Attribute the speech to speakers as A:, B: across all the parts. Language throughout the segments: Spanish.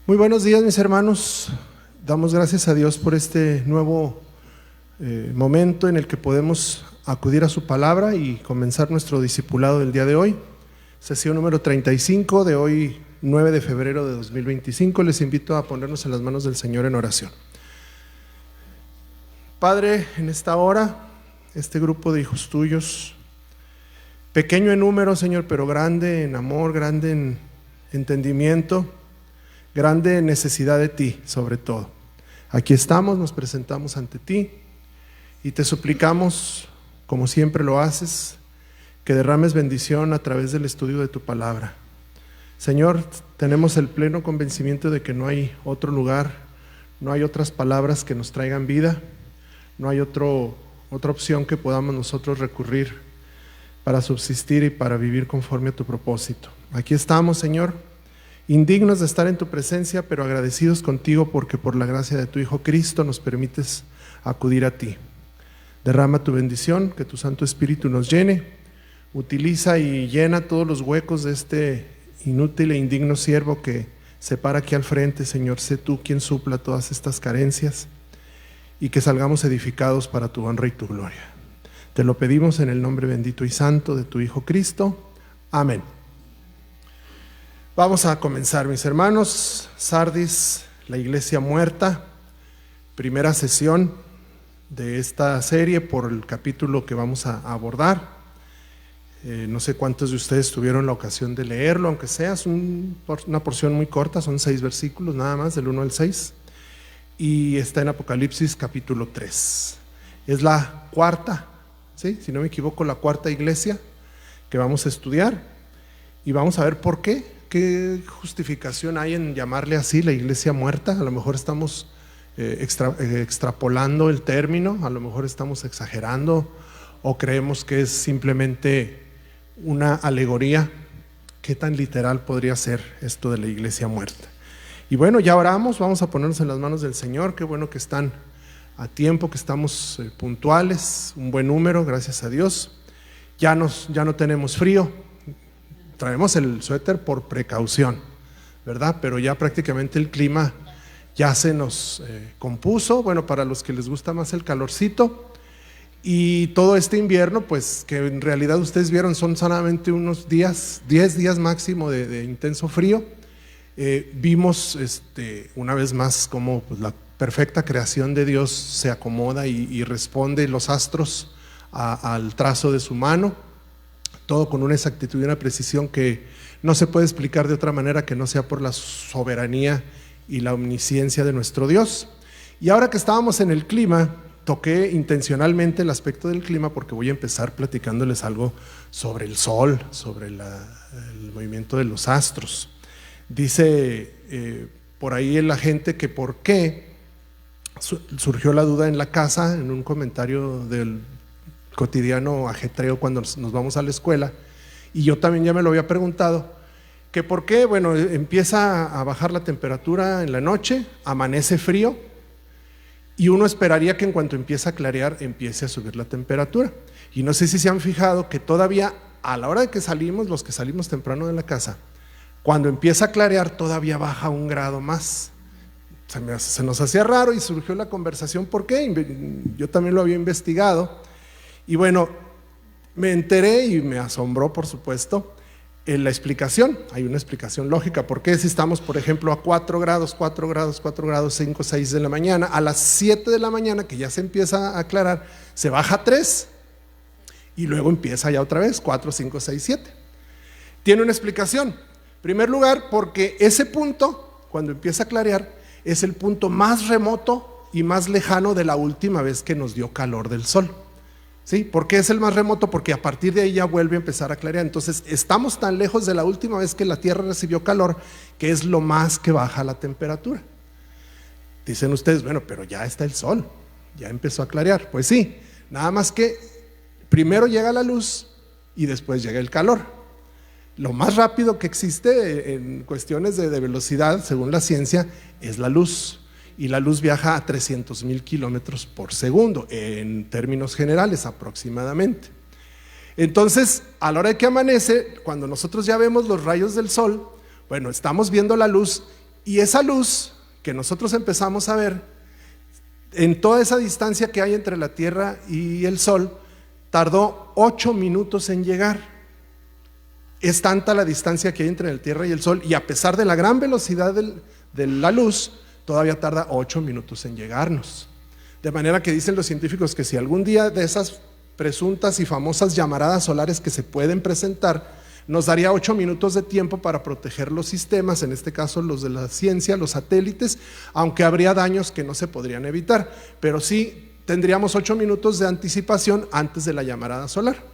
A: Muy buenos días, mis hermanos. Damos gracias a Dios por este nuevo momento en el que podemos acudir a su palabra y comenzar nuestro discipulado del día de hoy. Sesión número 35 de hoy, 9 de febrero de 2025. Les invito a ponernos en las manos del Señor en oración. Padre, en esta hora, este grupo de hijos tuyos, pequeño en número, Señor, pero grande en amor, grande en entendimiento, grande necesidad de ti, sobre todo. Aquí estamos, nos presentamos ante ti y te suplicamos, como siempre lo haces, que derrames bendición a través del estudio de tu palabra. Señor, tenemos el pleno convencimiento de que no hay otro lugar, no hay otras palabras que nos traigan vida, no hay otra opción que podamos nosotros recurrir para subsistir y para vivir conforme a tu propósito. Aquí estamos, Señor, indignos de estar en tu presencia, pero agradecidos contigo porque por la gracia de tu Hijo Cristo nos permites acudir a ti. Derrama tu bendición, que tu Santo Espíritu nos llene, utiliza y llena todos los huecos de este inútil e indigno siervo que se para aquí al frente, Señor. Sé tú quien supla todas estas carencias y que salgamos edificados para tu honra y tu gloria. Te lo pedimos en el nombre bendito y santo de tu Hijo Cristo. Amén. Vamos a comenzar, mis hermanos. Sardis, la iglesia muerta, primera sesión de esta serie por el capítulo que vamos a abordar. No sé cuántos de ustedes tuvieron la ocasión de leerlo, aunque sea, es una porción muy corta, son 6 versículos nada más, del 1 al 6, y está en Apocalipsis capítulo 3. Es la cuarta, ¿sí? Si no me equivoco, la cuarta iglesia que vamos a estudiar, y vamos a ver por qué. ¿Qué justificación hay en llamarle así la iglesia muerta? A lo mejor estamos extrapolando el término, a lo mejor estamos exagerando o creemos que es simplemente una alegoría. ¿Qué tan literal podría ser esto de la iglesia muerta? Y bueno, ya oramos, vamos a ponernos en las manos del Señor. Qué bueno que están a tiempo, que estamos puntuales, un buen número, gracias a Dios. Ya no tenemos frío. Traemos el suéter por precaución, ¿verdad? Pero ya prácticamente el clima ya se nos compuso, bueno, para los que les gusta más el calorcito. Y todo este invierno, pues que en realidad ustedes vieron son solamente unos días, 10 días máximo de intenso frío. Vimos una vez más cómo pues, la perfecta creación de Dios se acomoda y responde los astros al trazo de su mano. Todo con una exactitud y una precisión que no se puede explicar de otra manera que no sea por la soberanía y la omnisciencia de nuestro Dios. Y ahora que estábamos en el clima, toqué intencionalmente el aspecto del clima porque voy a empezar platicándoles algo sobre el sol, sobre el movimiento de los astros. Dice por ahí la gente que por qué surgió la duda en la casa, en un comentario del cotidiano ajetreo cuando nos vamos a la escuela, y yo también ya me lo había preguntado, que por qué, bueno, empieza a bajar la temperatura en la noche, amanece frío, y uno esperaría que en cuanto empieza a clarear, empiece a subir la temperatura. Y no sé si se han fijado que todavía a la hora de que salimos, los que salimos temprano de la casa, cuando empieza a clarear todavía baja 1 grado más. Se nos hacía raro y surgió la conversación, ¿por qué? Yo también lo había investigado. Y bueno, me enteré y me asombró, por supuesto, en la explicación. Hay una explicación lógica. ¿Por qué si estamos, por ejemplo, a 4 grados, 5, 6 de la mañana, a las 7 de la mañana, que ya se empieza a aclarar, se baja a 3 y luego empieza ya otra vez, 4, 5, 6, 7? Tiene una explicación. En primer lugar, porque ese punto, cuando empieza a clarear, es el punto más remoto y más lejano de la última vez que nos dio calor del sol. ¿Sí? ¿Por qué es el más remoto? Porque a partir de ahí ya vuelve a empezar a clarear. Entonces estamos tan lejos de la última vez que la Tierra recibió calor que es lo más que baja la temperatura. Dicen ustedes, bueno, pero ya está el sol, ya empezó a clarear. Pues sí, nada más que primero llega la luz y después llega el calor. Lo más rápido que existe en cuestiones de velocidad, según la ciencia, es la luz. Y la luz viaja a 300,000 kilómetros por segundo, en términos generales aproximadamente. Entonces, a la hora de que amanece, cuando nosotros ya vemos los rayos del sol, bueno, estamos viendo la luz Y esa luz que nosotros empezamos a ver, en toda esa distancia que hay entre la Tierra y el Sol, tardó 8 minutos en llegar. Es tanta la distancia que hay entre la Tierra y el Sol, y a pesar de la gran velocidad de la luz, todavía tarda 8 minutos en llegarnos. De manera que dicen los científicos que si algún día de esas presuntas y famosas llamaradas solares que se pueden presentar, nos daría 8 minutos de tiempo para proteger los sistemas, en este caso los de la ciencia, los satélites, aunque habría daños que no se podrían evitar, pero sí tendríamos 8 minutos de anticipación antes de la llamarada solar.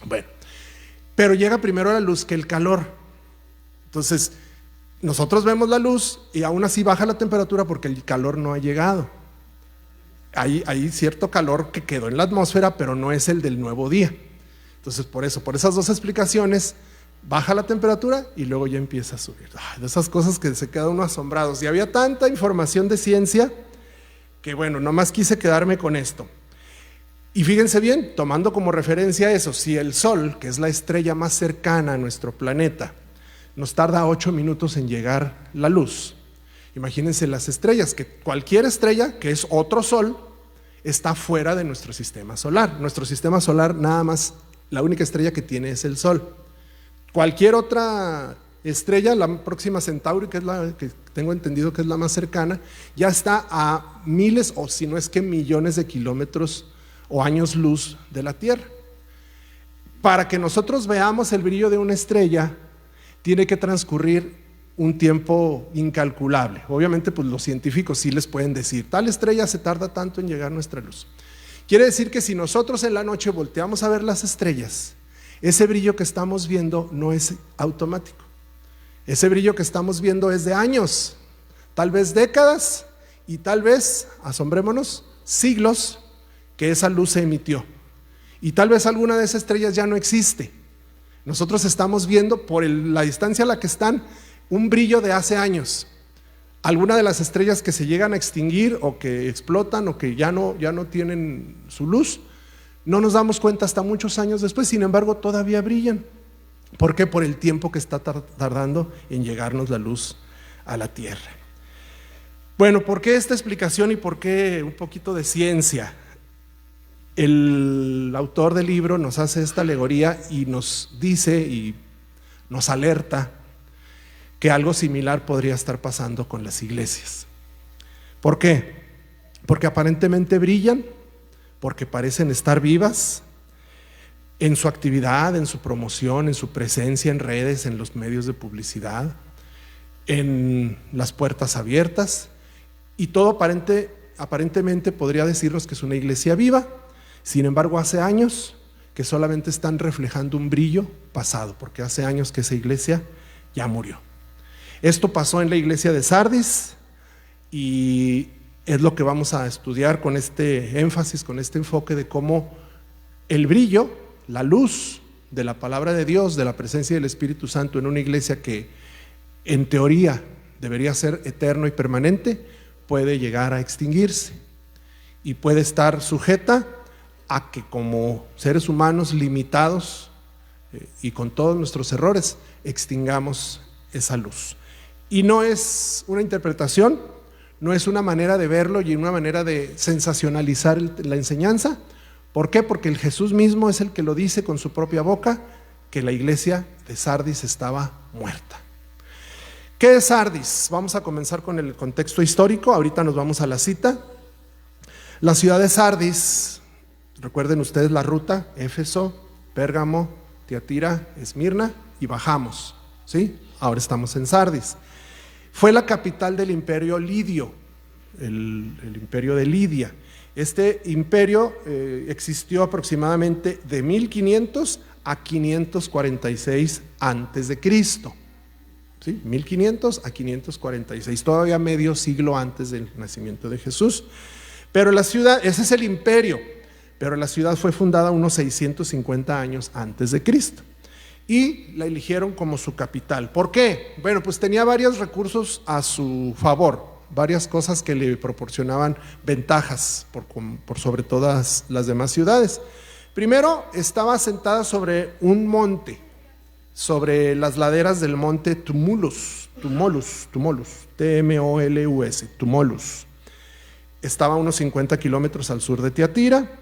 A: Bueno, pero llega primero la luz que el calor. Entonces, nosotros vemos la luz y aún así baja la temperatura porque el calor no ha llegado. Hay cierto calor que quedó en la atmósfera, pero no es el del nuevo día. Entonces, por esas dos explicaciones, baja la temperatura y luego ya empieza a subir. De esas cosas que se queda uno asombrado. Y había tanta información de ciencia que bueno, nomás quise quedarme con esto. Y fíjense bien, tomando como referencia eso, si el Sol, que es la estrella más cercana a nuestro planeta, nos tarda 8 minutos en llegar la luz, imagínense las estrellas, que cualquier estrella, que es otro Sol, está fuera de nuestro sistema solar. Nuestro sistema solar nada más, la única estrella que tiene es el Sol. Cualquier otra estrella, la próxima Centauri, que es la que tengo entendido que es la más cercana, ya está a miles o si no es que millones de kilómetros o años luz de la Tierra. Para que nosotros veamos el brillo de una estrella, tiene que transcurrir un tiempo incalculable. Obviamente, pues los científicos sí les pueden decir, tal estrella se tarda tanto en llegar nuestra luz. Quiere decir que si nosotros en la noche volteamos a ver las estrellas, ese brillo que estamos viendo no es automático. Ese brillo que estamos viendo es de años, tal vez décadas y tal vez, asombrémonos, siglos que esa luz se emitió. Y tal vez alguna de esas estrellas ya no existe. Nosotros estamos viendo por la distancia a la que están un brillo de hace años. Alguna de las estrellas que se llegan a extinguir o que explotan o que ya no tienen su luz, no nos damos cuenta hasta muchos años después, sin embargo todavía brillan. ¿Por qué? Por el tiempo que está tardando en llegarnos la luz a la Tierra. Bueno, ¿por qué esta explicación y por qué un poquito de ciencia? El autor del libro nos hace esta alegoría y nos dice y nos alerta que algo similar podría estar pasando con las iglesias. ¿Por qué? Porque aparentemente brillan, porque parecen estar vivas en su actividad, en su promoción, en su presencia en redes, en los medios de publicidad, en las puertas abiertas, y todo aparentemente podría decirnos que es una iglesia viva. Sin embargo, hace años que solamente están reflejando un brillo pasado, porque hace años que esa iglesia ya murió. Esto pasó en la iglesia de Sardis y es lo que vamos a estudiar con este énfasis, con este enfoque de cómo el brillo, la luz de la palabra de Dios, de la presencia del Espíritu Santo en una iglesia que en teoría debería ser eterno y permanente, puede llegar a extinguirse y puede estar sujeta a que como seres humanos limitados y con todos nuestros errores extingamos esa luz. Y no es una interpretación, no es una manera de verlo y una manera de sensacionalizar la enseñanza. ¿Por qué? Porque el Jesús mismo es el que lo dice con su propia boca, que la iglesia de Sardis estaba muerta. ¿Qué es Sardis? Vamos a comenzar con el contexto histórico, ahorita nos vamos a la cita. La ciudad de Sardis, recuerden ustedes la ruta, Éfeso, Pérgamo, Tiatira, Esmirna y bajamos, ¿sí? Ahora estamos en Sardis. Fue la capital del imperio lidio, el imperio de Lidia. Este imperio existió aproximadamente de 1500 a 546 antes de Cristo. ¿Sí? 1500 a 546, todavía medio siglo antes del nacimiento de Jesús. Pero la ciudad, ese es el imperio, pero la ciudad fue fundada unos 650 años antes de Cristo. Y la eligieron como su capital. ¿Por qué? Bueno, pues tenía varios recursos a su favor, varias cosas que le proporcionaban ventajas por sobre todas las demás ciudades. Primero, estaba asentada sobre un monte. sobre las laderas del monte Tumulus, T-M-O-L-U-S, Tumulus. Estaba a unos 50 kilómetros al sur de Tiatira,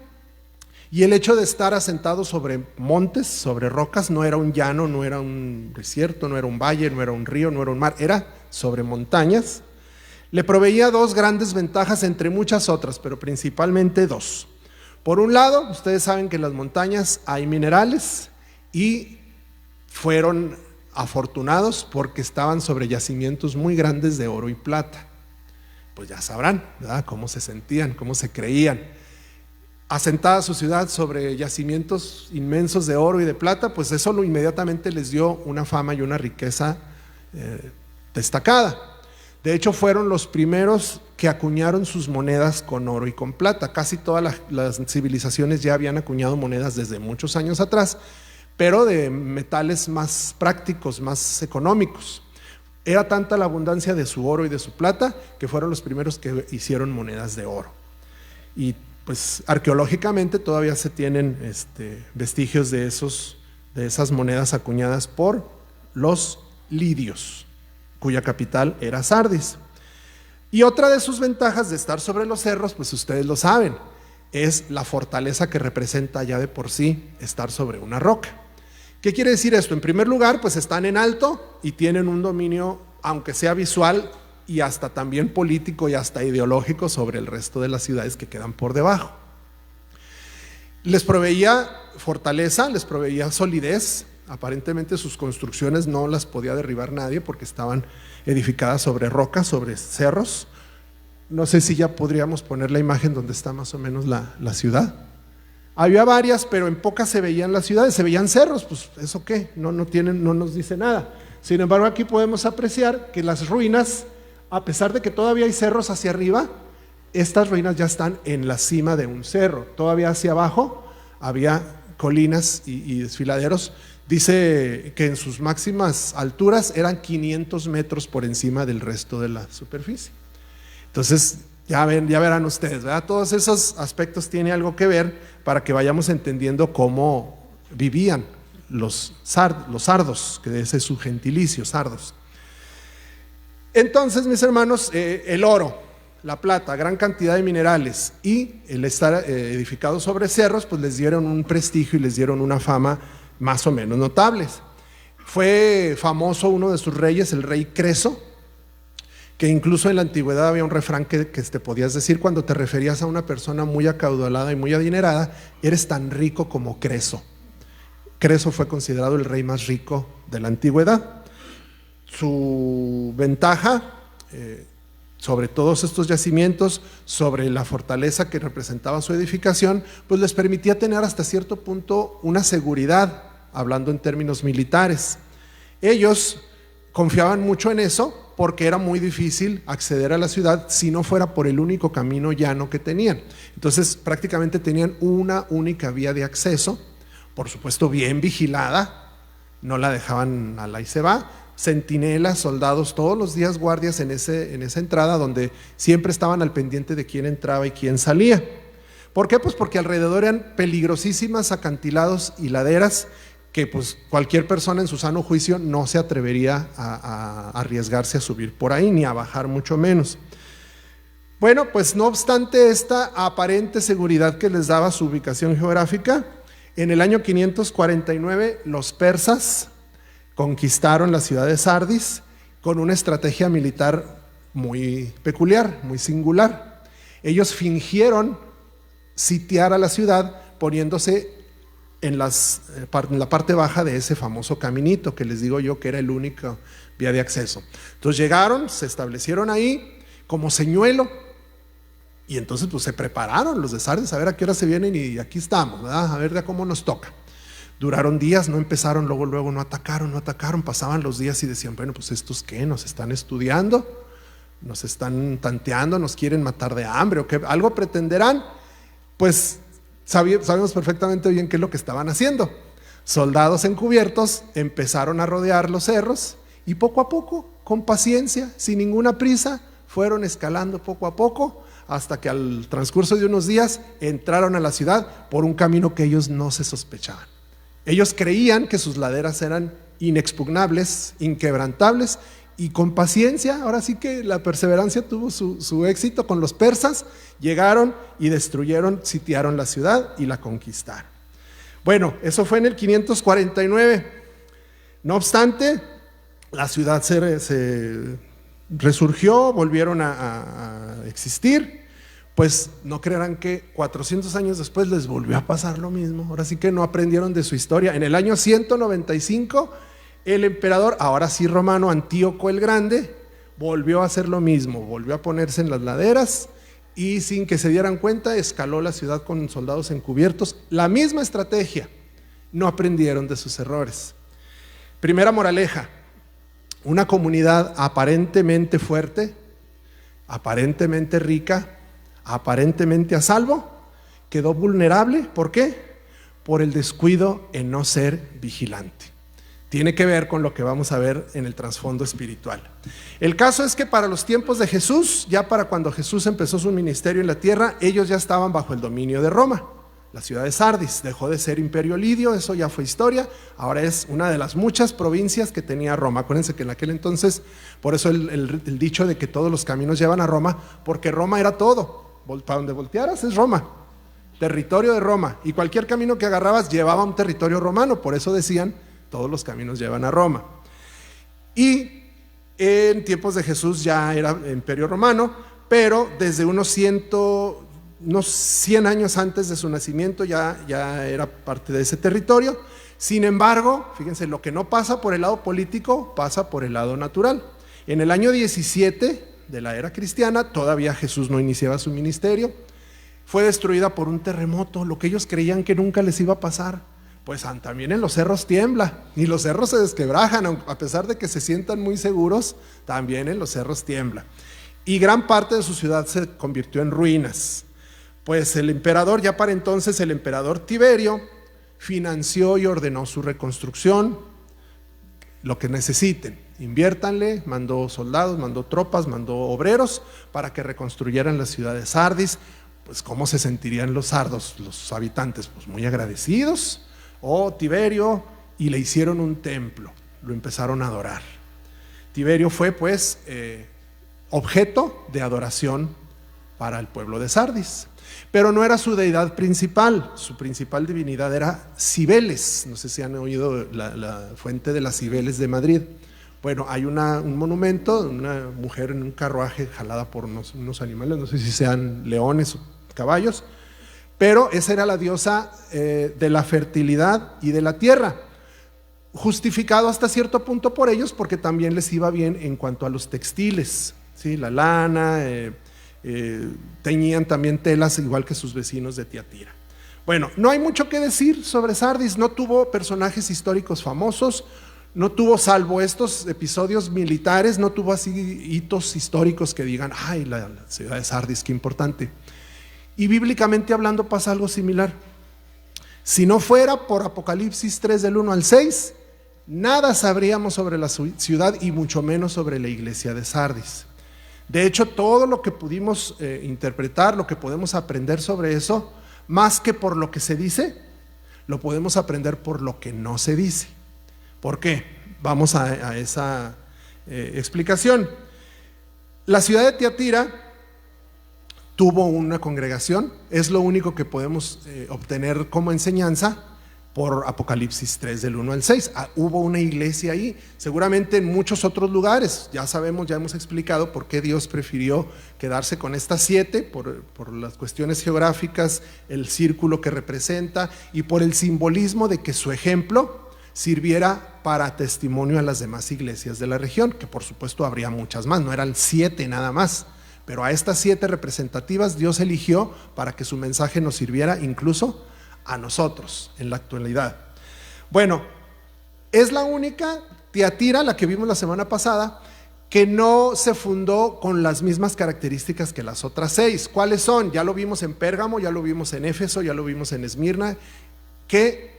A: y el hecho de estar asentado sobre montes, sobre rocas, no era un llano, no era un desierto, no era un valle, no era un río, no era un mar, era sobre montañas. Le proveía dos grandes ventajas entre muchas otras, pero principalmente dos. Por un lado, ustedes saben que en las montañas hay minerales y fueron afortunados porque estaban sobre yacimientos muy grandes de oro y plata. Pues ya sabrán, ¿verdad?, cómo se sentían, cómo se creían. Asentada su ciudad sobre yacimientos inmensos de oro y de plata, pues eso inmediatamente les dio una fama y una riqueza destacada. De hecho, fueron los primeros que acuñaron sus monedas con oro y con plata. Casi todas las civilizaciones ya habían acuñado monedas desde muchos años atrás, pero de metales más prácticos, más económicos. Era tanta la abundancia de su oro y de su plata que fueron los primeros que hicieron monedas de oro. Y pues arqueológicamente todavía se tienen vestigios de esas monedas acuñadas por los lidios, cuya capital era Sardis. Y otra de sus ventajas de estar sobre los cerros, pues ustedes lo saben, es la fortaleza que representa ya de por sí estar sobre una roca. ¿Qué quiere decir esto? En primer lugar, pues están en alto y tienen un dominio, aunque sea visual, y hasta también político y hasta ideológico sobre el resto de las ciudades que quedan por debajo. Les proveía fortaleza, les proveía solidez. Aparentemente sus construcciones no las podía derribar nadie porque estaban edificadas sobre rocas, sobre cerros. No sé si ya podríamos poner la imagen donde está más o menos la ciudad. Había varias, pero en pocas se veían las ciudades, se veían cerros, pues ¿eso qué? No nos dice nada. Sin embargo, aquí podemos apreciar que las ruinas, a pesar de que todavía hay cerros hacia arriba, estas ruinas ya están en la cima de un cerro. Todavía hacia abajo había colinas y desfiladeros. Dice que en sus máximas alturas eran 500 metros por encima del resto de la superficie. Entonces, ya verán ustedes, ¿verdad? Todos esos aspectos tienen algo que ver para que vayamos entendiendo cómo vivían los sardos, que ese es su gentilicio, sardos. Entonces, mis hermanos, el oro, la plata, gran cantidad de minerales y el estar edificado sobre cerros, pues les dieron un prestigio y les dieron una fama más o menos notables. Fue famoso uno de sus reyes, el rey Creso, que incluso en la antigüedad había un refrán que te podías decir cuando te referías a una persona muy acaudalada y muy adinerada: eres tan rico como Creso. Creso fue considerado el rey más rico de la antigüedad. Su ventaja sobre todos estos yacimientos, sobre la fortaleza que representaba su edificación, pues les permitía tener hasta cierto punto una seguridad, hablando en términos militares. Ellos confiaban mucho en eso porque era muy difícil acceder a la ciudad si no fuera por el único camino llano que tenían. Entonces prácticamente tenían una única vía de acceso, por supuesto bien vigilada, no la dejaban a la y se va. Centinelas, soldados, todos los días guardias en esa entrada, donde siempre estaban al pendiente de quién entraba y quién salía. ¿Por qué? Pues porque alrededor eran peligrosísimas acantilados y laderas que pues cualquier persona en su sano juicio no se atrevería a arriesgarse a subir por ahí, ni a bajar mucho menos. Bueno, pues no obstante esta aparente seguridad que les daba su ubicación geográfica, en el año 549 los persas conquistaron la ciudad de Sardis con una estrategia militar muy peculiar, muy singular. Ellos fingieron sitiar a la ciudad poniéndose en la parte baja de ese famoso caminito que les digo yo que era el único vía de acceso. Entonces llegaron, se establecieron ahí como señuelo y entonces pues se prepararon los de Sardis a ver a qué hora se vienen y aquí estamos, ¿verdad? A ver de cómo nos toca. Duraron días, no empezaron, luego no atacaron, pasaban los días y decían, bueno, pues estos qué, nos están estudiando, nos están tanteando, nos quieren matar de hambre o qué, algo pretenderán. Pues sabemos perfectamente bien qué es lo que estaban haciendo. Soldados encubiertos empezaron a rodear los cerros y poco a poco, con paciencia, sin ninguna prisa, fueron escalando poco a poco hasta que al transcurso de unos días entraron a la ciudad por un camino que ellos no se sospechaban. Ellos creían que sus laderas eran inexpugnables, inquebrantables y con paciencia. Ahora sí que la perseverancia tuvo su éxito con los persas. Llegaron y destruyeron, sitiaron la ciudad y la conquistaron. Bueno, eso fue en el 549. No obstante, la ciudad se resurgió, volvieron a existir. Pues no creerán que 400 años después les volvió a pasar lo mismo. Ahora sí que no aprendieron de su historia. En el año 195, el emperador, ahora sí romano, Antíoco el Grande, volvió a hacer lo mismo, volvió a ponerse en las laderas y sin que se dieran cuenta escaló la ciudad con soldados encubiertos. La misma estrategia. No aprendieron de sus errores. Primera moraleja: una comunidad aparentemente fuerte, aparentemente rica, aparentemente a salvo, quedó vulnerable. ¿Por qué? Por el descuido en no ser vigilante. Tiene que ver con lo que vamos a ver en el trasfondo espiritual. El caso es que para los tiempos de Jesús, ya para cuando Jesús empezó su ministerio en la tierra, ellos ya estaban bajo el dominio de Roma. La ciudad de Sardis dejó de ser imperio lidio, eso ya fue historia, ahora es una de las muchas provincias que tenía Roma. Acuérdense que en aquel entonces, por eso el dicho de que todos los caminos llevan a Roma, porque Roma era todo, para donde voltearas es Roma, territorio de Roma, y cualquier camino que agarrabas llevaba a un territorio romano, por eso decían, todos los caminos llevan a Roma. Y en tiempos de Jesús ya era imperio romano, pero desde unos 100 años antes de su nacimiento ya era parte de ese territorio. Sin embargo, fíjense, lo que no pasa por el lado político pasa por el lado natural. En el año 17 de la era cristiana, todavía Jesús no iniciaba su ministerio, fue destruida por un terremoto, lo que ellos creían que nunca les iba a pasar. Pues también en los cerros tiembla, y los cerros se desquebrajan, a pesar de que se sientan muy seguros, también en los cerros tiembla. Y gran parte de su ciudad se convirtió en ruinas. Pues el emperador, ya para entonces el emperador Tiberio, financió y ordenó su reconstrucción. Lo que necesiten, inviértanle, mandó soldados, mandó tropas, mandó obreros para que reconstruyeran la ciudad de Sardis. Pues ¿cómo se sentirían los sardos, los habitantes? Pues muy agradecidos. Tiberio, y le hicieron un templo, lo empezaron a adorar. Tiberio fue pues objeto de adoración para el pueblo de Sardis. Pero no era su deidad principal, su principal divinidad era Cibeles. No sé si han oído la fuente de las Cibeles de Madrid. Bueno, hay un monumento, una mujer en un carruaje jalada por unos animales, no sé si sean leones o caballos, pero esa era la diosa de la fertilidad y de la tierra, justificado hasta cierto punto por ellos, porque también les iba bien en cuanto a los textiles, ¿sí? La lana, teñían también telas igual que sus vecinos de Tiatira. Bueno, no hay mucho que decir sobre Sardis, no tuvo personajes históricos famosos, no tuvo, salvo estos episodios militares, no tuvo así hitos históricos que digan, ay, la ciudad de Sardis, qué importante. Y bíblicamente hablando pasa algo similar. Si no fuera por Apocalipsis 3 del 1 al 6, nada sabríamos sobre la ciudad y mucho menos sobre la iglesia de Sardis. De hecho, todo lo que pudimos interpretar, lo que podemos aprender sobre eso, más que por lo que se dice, lo podemos aprender por lo que no se dice. ¿Por qué? Vamos a esa explicación. La ciudad de Tiatira tuvo una congregación, es lo único que podemos obtener como enseñanza por Apocalipsis 3 del 1 al 6. Hubo una iglesia ahí, seguramente en muchos otros lugares, ya sabemos, ya hemos explicado por qué Dios prefirió quedarse con estas 7, por las cuestiones geográficas, el círculo que representa y por el simbolismo de que su ejemplo sirviera para testimonio a las demás iglesias de la región, que por supuesto habría muchas más, no eran 7 nada más. Pero a estas 7 representativas Dios eligió para que su mensaje nos sirviera incluso a nosotros en la actualidad. Bueno, es la única Tiatira, la que vimos la semana pasada, que no se fundó con las mismas características que las otras 6. ¿Cuáles son? Ya lo vimos en Pérgamo, ya lo vimos en Éfeso, ya lo vimos en Esmirna, que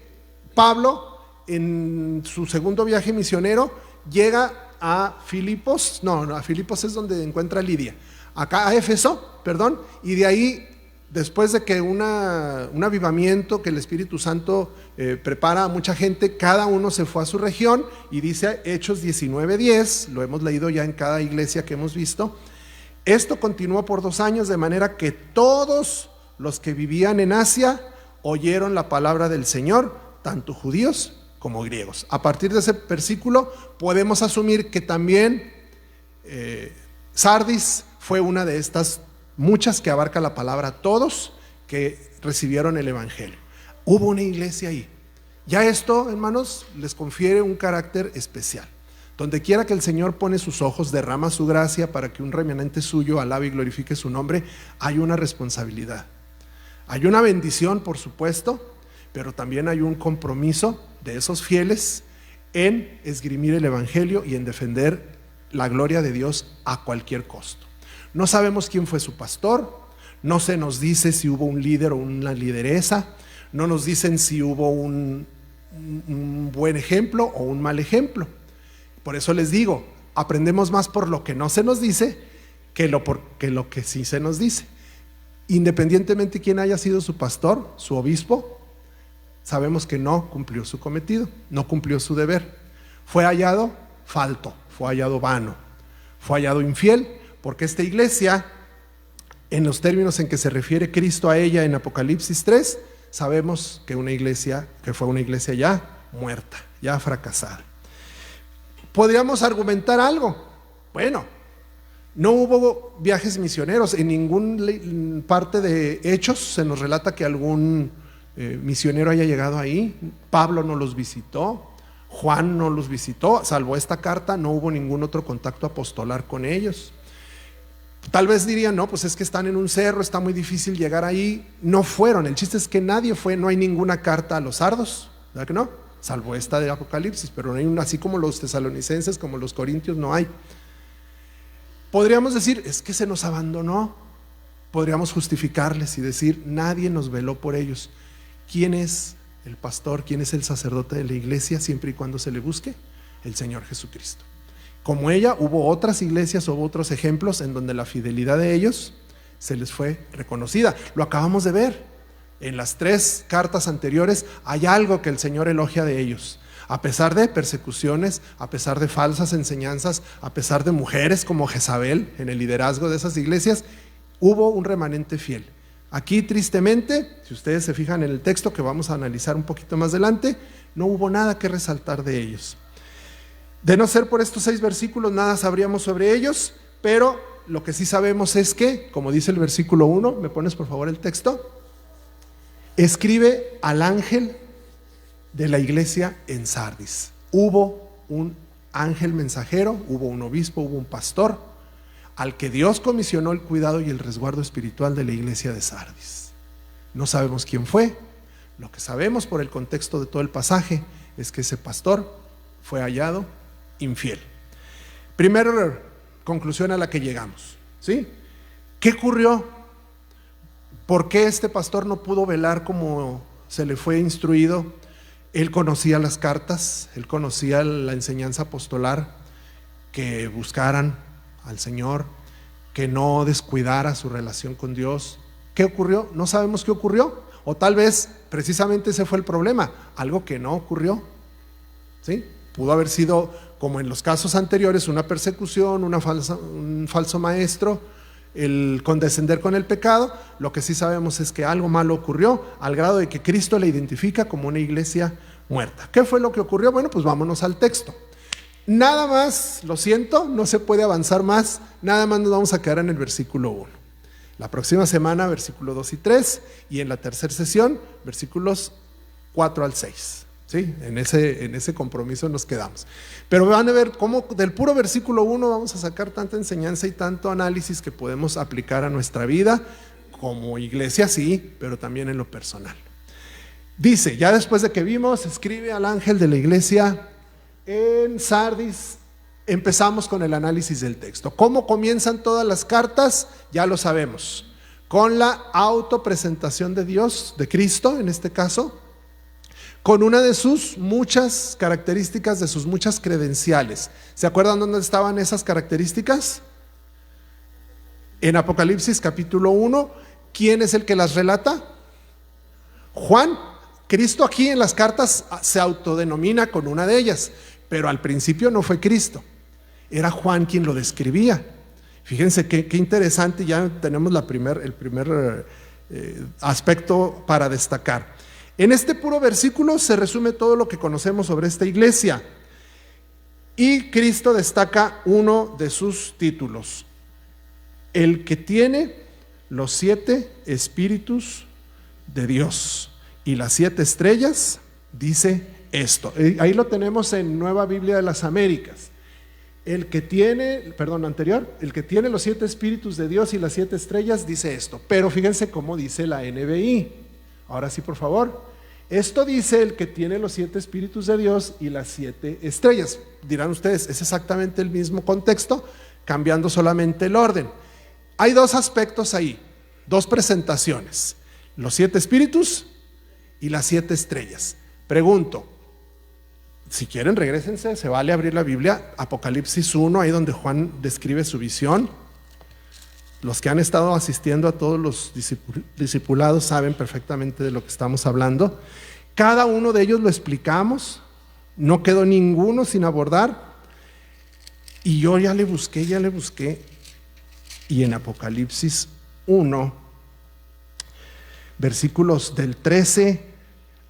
A: Pablo en su segundo viaje misionero llega a Filipos, a Filipos es donde encuentra a Lidia, acá a Éfeso, y de ahí después de que un avivamiento que el Espíritu Santo prepara a mucha gente, cada uno se fue a su región, y dice Hechos 19:10, lo hemos leído ya en cada iglesia que hemos visto. Esto continuó por 2 años, de manera que todos los que vivían en Asia oyeron la palabra del Señor, tanto judíos como griegos. A partir de ese versículo podemos asumir que también Sardis fue una de estas muchas que abarca la palabra todos que recibieron el evangelio. Hubo una iglesia ahí. Ya esto, hermanos, les confiere un carácter especial. Donde quiera que el Señor pone sus ojos, derrama su gracia para que un remanente suyo alabe y glorifique su nombre, hay una responsabilidad. Hay una bendición, por supuesto, pero también hay un compromiso de esos fieles en esgrimir el evangelio y en defender la gloria de Dios a cualquier costo. No sabemos quién fue su pastor, no se nos dice si hubo un líder o una lideresa, no nos dicen si hubo un buen ejemplo o un mal ejemplo. Por eso les digo, aprendemos más por lo que no se nos dice que lo que sí se nos dice. Independientemente de quién haya sido su pastor, su obispo, sabemos que no cumplió su cometido, no cumplió su deber. Fue hallado falto, fue hallado vano, fue hallado infiel, porque esta iglesia, en los términos en que se refiere Cristo a ella en Apocalipsis 3, sabemos que fue una iglesia ya muerta, ya fracasada. Podríamos argumentar algo. Bueno, no hubo viajes misioneros. En ninguna parte de Hechos se nos relata que algún misionero haya llegado ahí. Pablo no los visitó, Juan no los visitó, salvo esta carta, no hubo ningún otro contacto apostolar con ellos. Tal vez dirían, no, pues es que están en un cerro, está muy difícil llegar ahí. No fueron, el chiste es que nadie fue, no hay ninguna carta a los sardos, ¿verdad que no? Salvo esta de Apocalipsis, pero no hay una, así como los tesalonicenses, como los corintios, no hay. Podríamos decir, es que se nos abandonó. Podríamos justificarles y decir, nadie nos veló por ellos. ¿Quién es el pastor? ¿Quién es el sacerdote de la iglesia siempre y cuando se le busque? El Señor Jesucristo. Como ella, hubo otras iglesias, hubo otros ejemplos en donde la fidelidad de ellos se les fue reconocida. Lo acabamos de ver. En las 3 cartas anteriores hay algo que el Señor elogia de ellos. A pesar de persecuciones, a pesar de falsas enseñanzas, a pesar de mujeres como Jezabel en el liderazgo de esas iglesias, hubo un remanente fiel. Aquí, tristemente, si ustedes se fijan en el texto que vamos a analizar un poquito más adelante, no hubo nada que resaltar de ellos. De no ser por estos 6 versículos, nada sabríamos sobre ellos, pero lo que sí sabemos es que, como dice el versículo 1, ¿me pones por favor el texto? Escribe al ángel de la iglesia en Sardis. Hubo un ángel mensajero, hubo un obispo, hubo un pastor, al que Dios comisionó el cuidado y el resguardo espiritual de la iglesia de Sardis. No sabemos quién fue. Lo que sabemos por el contexto de todo el pasaje es que ese pastor fue hallado infiel. Primera conclusión a la que llegamos, ¿sí? ¿Qué ocurrió? ¿Por qué este pastor no pudo velar como se le fue instruido? Él conocía las cartas, él conocía la enseñanza apostolar, que buscaran al Señor, que no descuidara su relación con Dios. ¿Qué ocurrió? No sabemos qué ocurrió, o tal vez precisamente ese fue el problema, algo que no ocurrió, ¿sí? Pudo haber sido, como en los casos anteriores, una persecución, un falso maestro, el condescender con el pecado. Lo que sí sabemos es que algo malo ocurrió, al grado de que Cristo la identifica como una iglesia muerta. ¿Qué fue lo que ocurrió? Bueno, pues vámonos al texto. Nada más, lo siento, no se puede avanzar más, nada más nos vamos a quedar en el versículo 1. La próxima semana, versículos 2 y 3, y en la tercera sesión, versículos 4 al 6. ¿Sí? En ese compromiso nos quedamos. Pero van a ver cómo del puro versículo 1 vamos a sacar tanta enseñanza y tanto análisis que podemos aplicar a nuestra vida como iglesia, sí, pero también en lo personal. Dice, ya después de que vimos, escribe al ángel de la iglesia en Sardis, empezamos con el análisis del texto. ¿Cómo comienzan todas las cartas? Ya lo sabemos. Con la autopresentación de Dios, de Cristo en este caso, con una de sus muchas características, de sus muchas credenciales. ¿Se acuerdan dónde estaban esas características? En Apocalipsis capítulo 1, ¿Quién es el que las relata? Juan. Cristo aquí en las cartas se autodenomina con una de ellas, pero al principio no fue Cristo, era Juan quien lo describía. Fíjense qué interesante, ya tenemos el primer aspecto para destacar. En este puro versículo se resume todo lo que conocemos sobre esta iglesia, y Cristo destaca uno de sus títulos: el que tiene los 7 espíritus de Dios y las 7 estrellas, dice esto. Ahí lo tenemos en Nueva Biblia de las Américas. El que tiene los 7 espíritus de Dios y las 7 estrellas, dice esto. Pero fíjense cómo dice la NBI. Ahora sí, por favor. Esto dice el que tiene los 7 espíritus de Dios y las 7 estrellas. Dirán ustedes, es exactamente el mismo contexto, cambiando solamente el orden. Hay 2 aspectos ahí, 2 presentaciones: los 7 espíritus y las 7 estrellas. Pregunto, si quieren regrésense, se vale abrir la Biblia, Apocalipsis 1, ahí donde Juan describe su visión. Los que han estado asistiendo a todos los discipulados saben perfectamente de lo que estamos hablando. Cada uno de ellos lo explicamos, no quedó ninguno sin abordar. Y yo ya le busqué, y en Apocalipsis 1, versículos del 13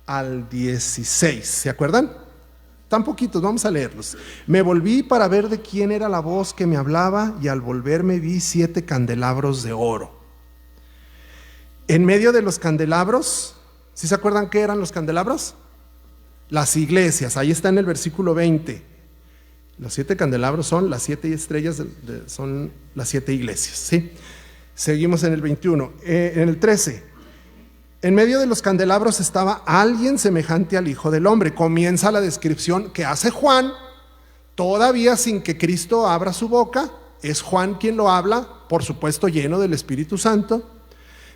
A: al 16, ¿se acuerdan? Tan poquitos, vamos a leerlos. Me volví para ver de quién era la voz que me hablaba, y al volverme vi 7 candelabros de oro. En medio de los candelabros, ¿sí se acuerdan qué eran los candelabros? Las iglesias, ahí está en el versículo 20. Los 7 candelabros son las 7 estrellas, son las 7 iglesias, ¿sí? Seguimos en el 21, en el 13. En medio de los candelabros estaba alguien semejante al Hijo del Hombre. Comienza la descripción que hace Juan, todavía sin que Cristo abra su boca. Es Juan quien lo habla, por supuesto lleno del Espíritu Santo,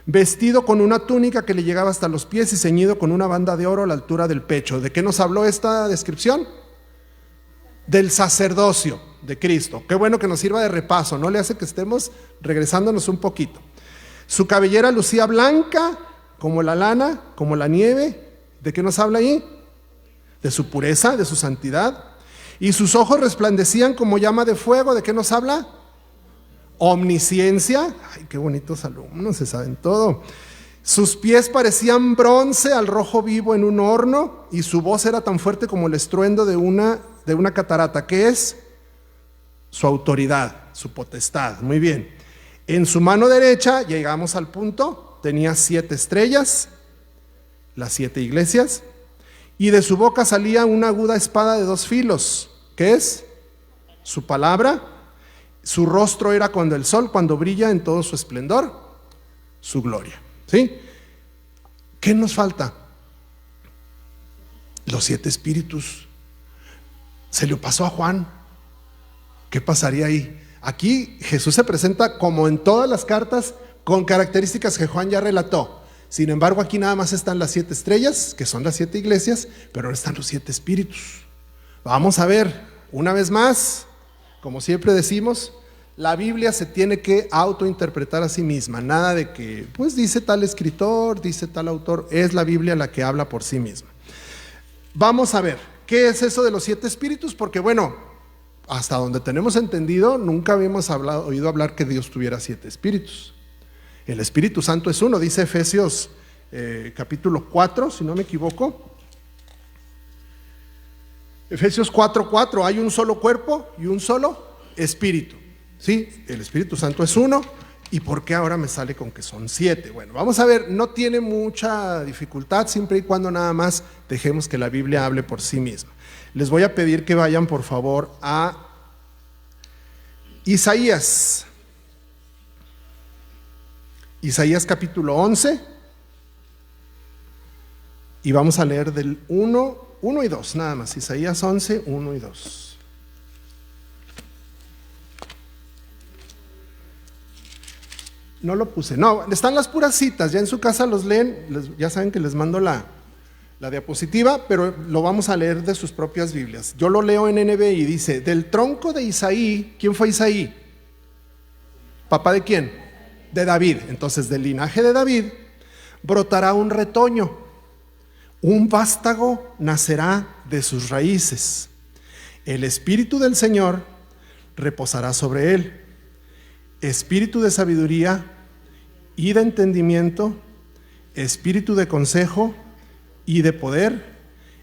A: vestido con una túnica que le llegaba hasta los pies y ceñido con una banda de oro a la altura del pecho. ¿De qué nos habló esta descripción? Del sacerdocio de Cristo. Qué bueno que nos sirva de repaso, no le hace que estemos regresándonos un poquito. Su cabellera lucía blanca como la lana, como la nieve. ¿De qué nos habla ahí? De su pureza, de su santidad. Y sus ojos resplandecían como llama de fuego. ¿De qué nos habla? Omnisciencia. Ay, qué bonitos alumnos, se saben todo. Sus pies parecían bronce al rojo vivo en un horno, y su voz era tan fuerte como el estruendo de una catarata. ¿Qué es? Su autoridad, su potestad. Muy bien. En su mano derecha, llegamos al punto, tenía 7 estrellas, las 7 iglesias, y de su boca salía una aguda espada de 2 filos. ¿Qué es? Su palabra. Su rostro era cuando el sol, cuando brilla en todo su esplendor, su gloria. ¿Sí? ¿Qué nos falta? Los 7 espíritus. Se le pasó a Juan. ¿Qué pasaría ahí? Aquí Jesús se presenta como en todas las cartas, con características que Juan ya relató. Sin embargo, aquí nada más están las 7 estrellas, que son las 7 iglesias, pero ahora están los 7 espíritus. Vamos a ver, una vez más, como siempre decimos, la Biblia se tiene que autointerpretar a sí misma. Nada de que, pues dice tal escritor, dice tal autor. Es la Biblia la que habla por sí misma. Vamos a ver, ¿qué es eso de los 7 espíritus? Porque bueno, hasta donde tenemos entendido, nunca habíamos oído hablar que Dios tuviera 7 espíritus. El Espíritu Santo es uno, dice Efesios capítulo 4, si no me equivoco. Efesios 4:4, hay un solo cuerpo y un solo espíritu. Sí, el Espíritu Santo es uno. ¿Y por qué ahora me sale con que son 7? Bueno, vamos a ver, no tiene mucha dificultad, siempre y cuando nada más dejemos que la Biblia hable por sí misma. Les voy a pedir que vayan por favor a Isaías capítulo 11, y vamos a leer del 1 y 2, nada más. Isaías 11, 1 y 2. No lo puse, no, están las puras citas, ya en su casa los leen, ya saben que les mando la diapositiva, pero lo vamos a leer de sus propias Biblias. Yo lo leo en NBI, dice: del tronco de Isaí. ¿Quién fue Isaí? ¿Papá de quién? De David. Entonces, del linaje de David brotará un retoño, un vástago nacerá de sus raíces. El Espíritu del Señor reposará sobre él, espíritu de sabiduría y de entendimiento, espíritu de consejo y de poder,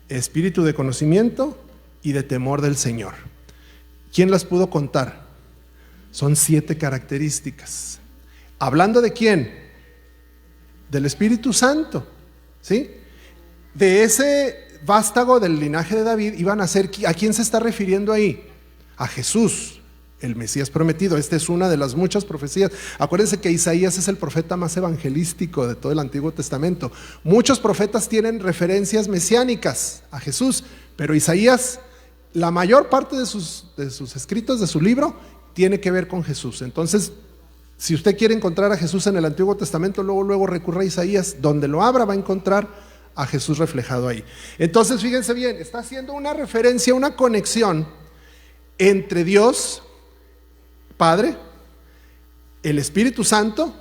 A: espíritu de conocimiento y de temor del Señor. ¿Quién las pudo contar? Son 7 características. ¿Hablando de quién? Del Espíritu Santo, ¿sí? De ese vástago del linaje de David iban a ser, ¿a quién se está refiriendo ahí? A Jesús, el Mesías prometido. Esta es una de las muchas profecías. Acuérdense que Isaías es el profeta más evangelístico de todo el Antiguo Testamento. Muchos profetas tienen referencias mesiánicas a Jesús, pero Isaías, la mayor parte de sus escritos, de su libro, tiene que ver con Jesús. Entonces, si usted quiere encontrar a Jesús en el Antiguo Testamento, luego recurre a Isaías. Donde lo abra va a encontrar a Jesús reflejado ahí. Entonces, fíjense bien, está haciendo una referencia, una conexión entre Dios Padre, el Espíritu Santo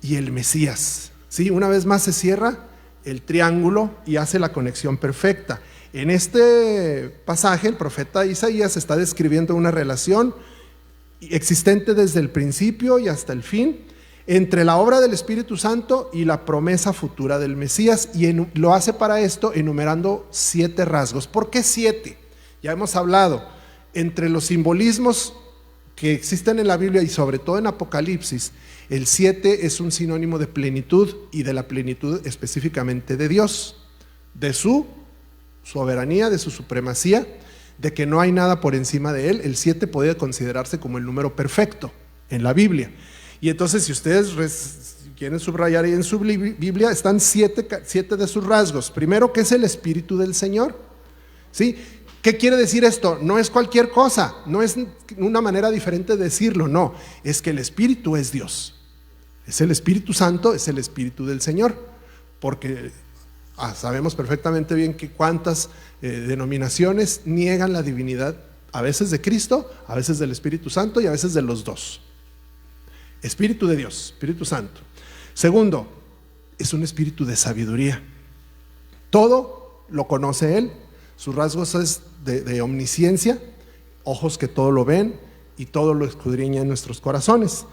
A: y el Mesías, ¿sí? Una vez más se cierra el triángulo y hace la conexión perfecta. En este pasaje, el profeta Isaías está describiendo una relación existente desde el principio y hasta el fin entre la obra del Espíritu Santo y la promesa futura del Mesías, y lo hace para esto enumerando 7 rasgos. ¿Por qué 7? Ya hemos hablado, entre los simbolismos que existen en la Biblia y sobre todo en Apocalipsis, el 7 es un sinónimo de plenitud, y de la plenitud específicamente de Dios, de su soberanía, de su supremacía, de que no hay nada por encima de él. El 7 puede considerarse como el número perfecto en la Biblia. Y entonces, si ustedes quieren subrayar ahí en su Biblia, están 7 de sus rasgos. Primero, ¿qué es el Espíritu del Señor? ¿Sí? ¿Qué quiere decir esto? No es cualquier cosa, no es una manera diferente de decirlo, no, es que el Espíritu es Dios. Es el Espíritu Santo, es el Espíritu del Señor, porque sabemos perfectamente bien que cuántas denominaciones niegan la divinidad, a veces de Cristo, a veces del Espíritu Santo y a veces de los dos. Espíritu de Dios, Espíritu Santo. Segundo, es un espíritu de sabiduría. Todo lo conoce Él. Sus rasgos es de omnisciencia, ojos que todo lo ven y todo lo escudriña en nuestros corazones.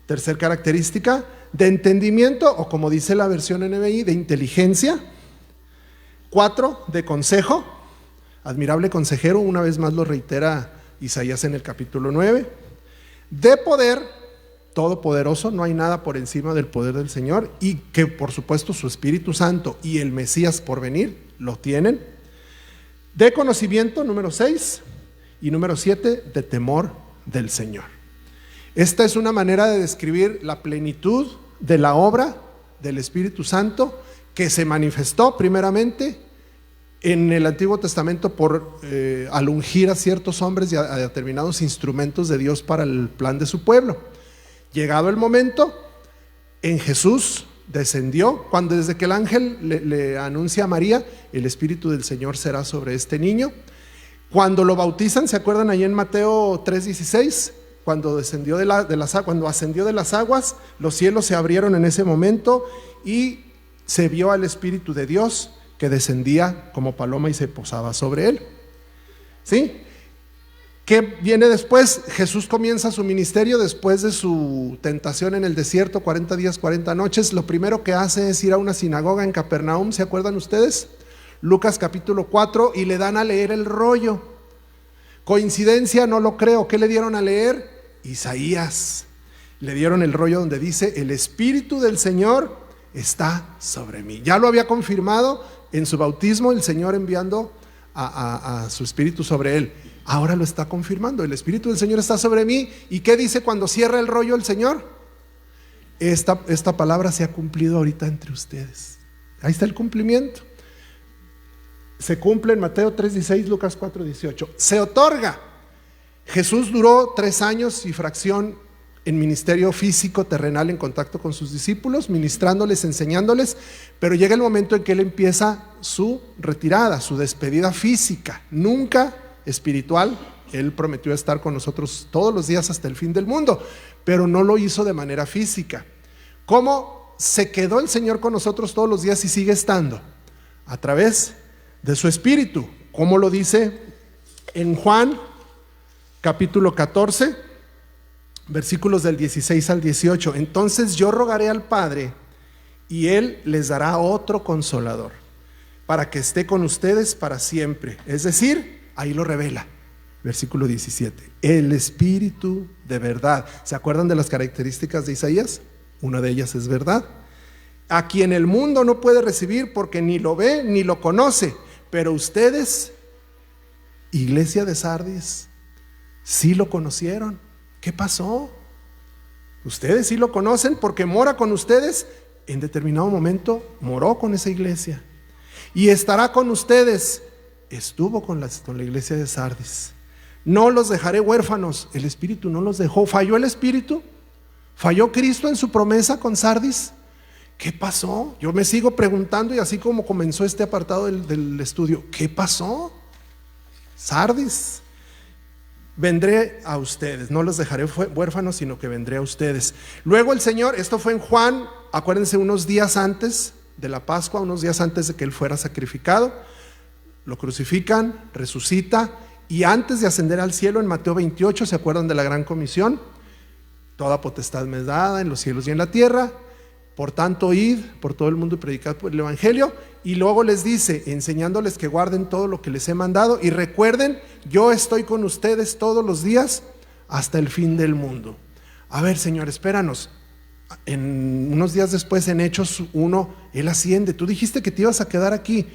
A: Tercer característica, de entendimiento, o como dice la versión NBI, de inteligencia. 4, de consejo, admirable consejero, una vez más lo reitera Isaías en el capítulo 9. De poder, todopoderoso, no hay nada por encima del poder del Señor, y que por supuesto su Espíritu Santo y el Mesías por venir lo tienen. De conocimiento, número 6, y número 7, de temor del Señor. Esta es una manera de describir la plenitud de la obra del Espíritu Santo, que se manifestó primeramente en el Antiguo Testamento al ungir a ciertos hombres y a determinados instrumentos de Dios para el plan de su pueblo. Llegado el momento, en Jesús descendió, desde que el ángel le anuncia a María, el Espíritu del Señor será sobre este niño. Cuando lo bautizan, ¿se acuerdan ahí en Mateo 3:16? Cuando ascendió de las aguas, los cielos se abrieron en ese momento y se vio al Espíritu de Dios que descendía como paloma y se posaba sobre él. ¿Sí? ¿Qué viene después? Jesús comienza su ministerio después de su tentación en el desierto, 40 días, 40 noches. Lo primero que hace es ir a una sinagoga en Capernaum, ¿se acuerdan ustedes? Lucas capítulo 4, y le dan a leer el rollo. ¿Coincidencia? No lo creo. ¿Qué le dieron a leer? Isaías. Le dieron el rollo donde dice: el Espíritu del Señor está sobre mí. Ya lo había confirmado en su bautismo, el Señor enviando a su Espíritu sobre él. Ahora lo está confirmando: el Espíritu del Señor está sobre mí. ¿Y qué dice cuando cierra el rollo el Señor? Esta palabra se ha cumplido ahorita entre ustedes. Ahí está el cumplimiento. Se cumple en Mateo 3:16, Lucas 4:18. Se otorga. Jesús duró 3 años y fracción en ministerio físico terrenal, en contacto con sus discípulos, ministrándoles, enseñándoles, pero llega el momento en que él empieza su retirada, su despedida física, nunca espiritual. Él prometió estar con nosotros todos los días hasta el fin del mundo, pero no lo hizo de manera física. ¿Cómo se quedó el Señor con nosotros todos los días y sigue estando? A través de su Espíritu. ¿Cómo lo dice en Juan capítulo 14, versículos del 16 al 18? Entonces yo rogaré al Padre y Él les dará otro consolador para que esté con ustedes para siempre. Es decir, ahí lo revela, versículo 17, el Espíritu de verdad. ¿Se acuerdan de las características de Isaías? Una de ellas es verdad. A quien el mundo no puede recibir porque ni lo ve ni lo conoce, pero ustedes, iglesia de Sardis, sí lo conocieron. ¿Qué pasó? Ustedes sí lo conocen porque mora con ustedes. En determinado momento moró con esa iglesia y estará con ustedes. Estuvo con la iglesia de Sardis. No los dejaré huérfanos. El Espíritu no los dejó. ¿Falló el Espíritu? ¿Falló Cristo en su promesa con Sardis? ¿Qué pasó? Yo me sigo preguntando, y así como comenzó este apartado del estudio, ¿qué pasó? Sardis, vendré a ustedes, no los dejaré huérfanos, sino que vendré a ustedes. Luego el Señor, esto fue en Juan, acuérdense, unos días antes de la Pascua, unos días antes de que Él fuera sacrificado, lo crucifican, resucita, y antes de ascender al cielo, en Mateo 28, ¿se acuerdan de la gran comisión? Toda potestad me es dada en los cielos y en la tierra. Por tanto, id por todo el mundo y predicad el Evangelio. Y luego les dice, enseñándoles que guarden todo lo que les he mandado. Y recuerden, yo estoy con ustedes todos los días hasta el fin del mundo. A ver, Señor, espéranos. En unos días después, en Hechos 1, Él asciende. Tú dijiste que te ibas a quedar aquí.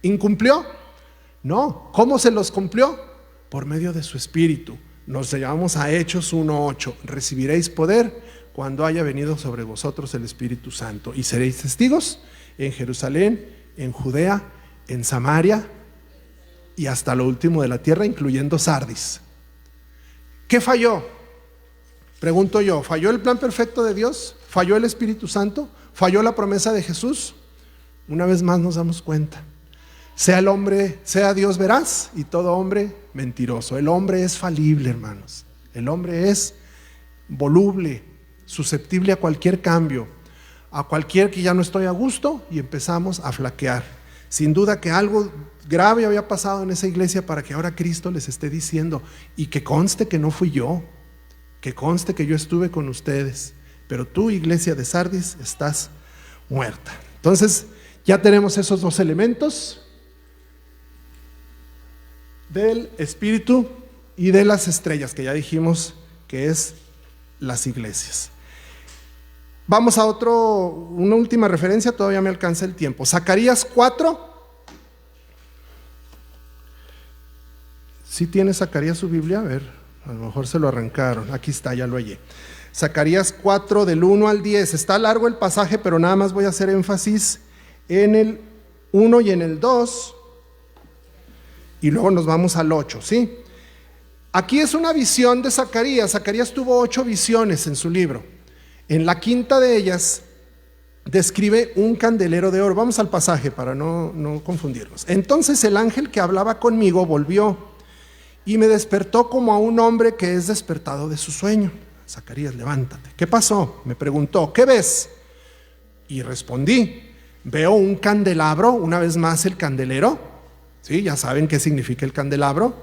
A: ¿Incumplió? No. ¿Cómo se los cumplió? Por medio de su Espíritu. Nos llevamos a Hechos 1:8. Recibiréis poder cuando haya venido sobre vosotros el Espíritu Santo, y seréis testigos en Jerusalén, en Judea, en Samaria y hasta lo último de la tierra, incluyendo Sardis. ¿Qué falló? Pregunto yo, ¿falló el plan perfecto de Dios? ¿Falló el Espíritu Santo? ¿Falló la promesa de Jesús? Una vez más nos damos cuenta. Sea el hombre, sea Dios veraz y todo hombre mentiroso. El hombre es falible, hermanos. El hombre es voluble, susceptible a cualquier cambio, a cualquier que ya no estoy a gusto, y empezamos a flaquear. Sin duda que algo grave había pasado en esa iglesia para que ahora Cristo les esté diciendo, y que conste que no fui yo, que conste que yo estuve con ustedes, pero tú, iglesia de Sardis, estás muerta. Entonces ya tenemos esos dos elementos del Espíritu y de las estrellas, que ya dijimos que es las iglesias. Vamos a una última referencia, todavía me alcanza el tiempo. Zacarías 4. ¿Sí tiene Zacarías su Biblia? A ver, a lo mejor se lo arrancaron. Aquí está, ya lo hallé. Zacarías 4, del 1 al 10. Está largo el pasaje, pero nada más voy a hacer énfasis en el 1 y en el 2. Y luego nos vamos al 8, ¿sí? Aquí es una visión de Zacarías. Zacarías tuvo 8 visiones en su libro. En la quinta de ellas describe un candelero de oro. Vamos al pasaje para no confundirnos. Entonces el ángel que hablaba conmigo volvió y me despertó como a un hombre que es despertado de su sueño. Zacarías, levántate. ¿Qué pasó? Me preguntó, ¿qué ves? Y respondí, veo un candelabro, una vez más el candelero. ¿Sí? Ya saben qué significa el candelabro.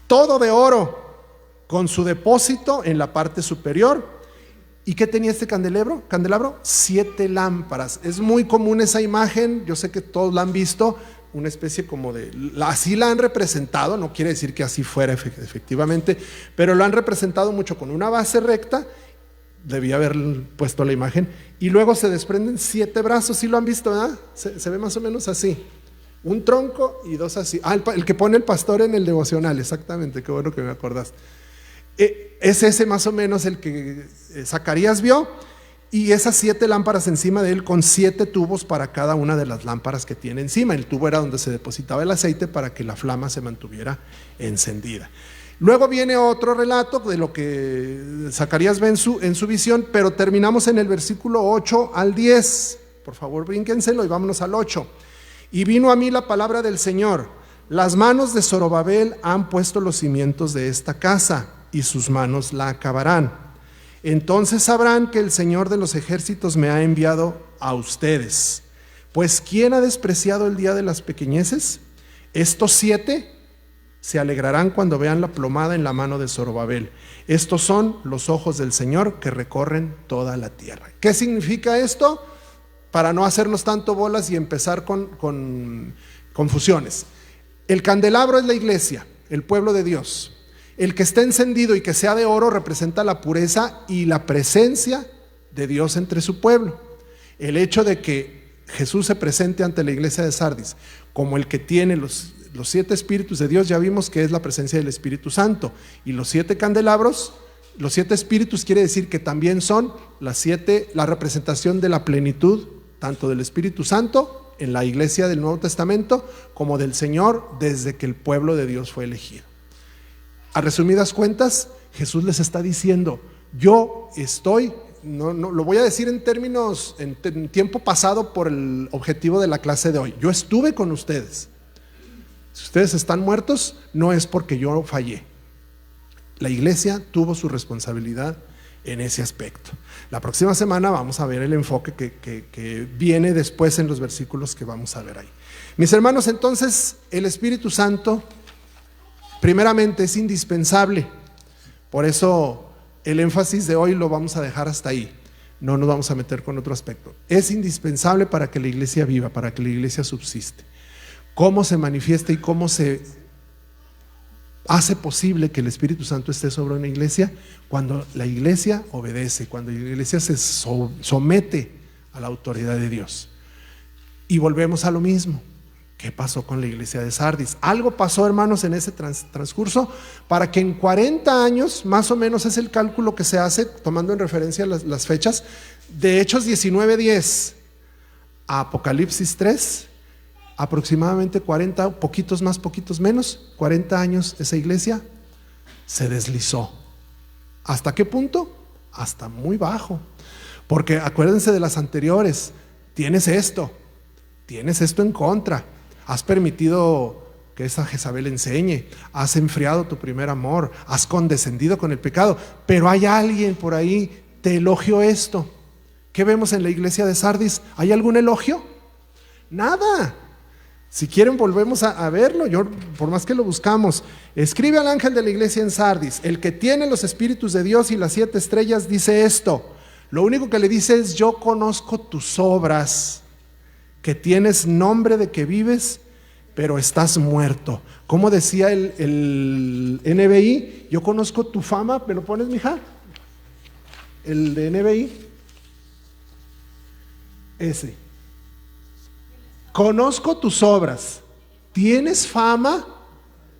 A: Todo de oro, con su depósito en la parte superior. ¿Y qué tenía este candelabro? 7 lámparas. Es muy común esa imagen, yo sé que todos la han visto, una especie como de, así la han representado, no quiere decir que así fuera efectivamente, pero lo han representado mucho con una base recta, debía haber puesto la imagen, y luego se desprenden 7 brazos, ¿sí lo han visto, verdad? Se ve más o menos así. Un tronco y 2 así. El que pone el pastor en el devocional, exactamente, qué bueno que me acordaste. Es ese más o menos el que Zacarías vio, y esas 7 lámparas encima de él con 7 tubos para cada una de las lámparas que tiene encima. El tubo era donde se depositaba el aceite para que la flama se mantuviera encendida. Luego viene otro relato de lo que Zacarías ve en su visión, pero terminamos en el versículo 8 al 10. Por favor, brínquenselo y vámonos al 8. Y vino a mí la palabra del Señor: las manos de Zorobabel han puesto los cimientos de esta casa, y sus manos la acabarán. Entonces sabrán que el Señor de los ejércitos me ha enviado a ustedes. Pues ¿quién ha despreciado el día de las pequeñeces? Estos 7 se alegrarán cuando vean la plomada en la mano de Zorobabel. Estos son los ojos del Señor que recorren toda la tierra. ¿Qué significa esto? Para no hacernos tanto bolas y empezar con confusiones. El candelabro es la iglesia, el pueblo de Dios. El que esté encendido y que sea de oro representa la pureza y la presencia de Dios entre su pueblo. El hecho de que Jesús se presente ante la iglesia de Sardis como el que tiene los 7 espíritus de Dios, ya vimos que es la presencia del Espíritu Santo. Y los 7 candelabros, los 7 espíritus quiere decir que también son la representación de la plenitud, tanto del Espíritu Santo en la iglesia del Nuevo Testamento, como del Señor desde que el pueblo de Dios fue elegido. A resumidas cuentas, Jesús les está diciendo, yo estoy, no lo voy a decir en términos, en tiempo pasado por el objetivo de la clase de hoy. Yo estuve con ustedes. Si ustedes están muertos, no es porque yo fallé. La iglesia tuvo su responsabilidad en ese aspecto. La próxima semana vamos a ver el enfoque que viene después en los versículos que vamos a ver ahí. Mis hermanos, entonces, el Espíritu Santo, primeramente, es indispensable. Por eso el énfasis de hoy lo vamos a dejar hasta ahí. No nos vamos a meter con otro aspecto. Es indispensable para que la iglesia viva, para que la iglesia subsiste. ¿Cómo se manifiesta y cómo se hace posible que el Espíritu Santo esté sobre una iglesia? Cuando la iglesia obedece, cuando la iglesia se somete a la autoridad de Dios. Y volvemos a lo mismo. ¿Qué pasó con la iglesia de Sardis? Algo pasó, hermanos, en ese transcurso para que en 40 años, más o menos es el cálculo que se hace, tomando en referencia las fechas, de Hechos 19:10 a Apocalipsis 3, aproximadamente 40, poquitos más, poquitos menos, 40 años esa iglesia se deslizó. ¿Hasta qué punto? Hasta muy bajo. Porque acuérdense de las anteriores, tienes esto en contra, has permitido que esa Jezabel enseñe, has enfriado tu primer amor, has condescendido con el pecado, pero hay alguien por ahí, te elogió esto. ¿Qué vemos en la iglesia de Sardis? ¿Hay algún elogio? Nada. Si quieren volvemos a verlo, por más que lo buscamos. Escribe al ángel de la iglesia en Sardis, el que tiene los espíritus de Dios y las 7 estrellas dice esto. Lo único que le dice es: yo conozco tus obras, que tienes nombre de que vives, pero estás muerto. Como decía el NBI, yo conozco tu fama. ¿Me lo pones, mija? El de NBI. Ese. Conozco tus obras. Tienes fama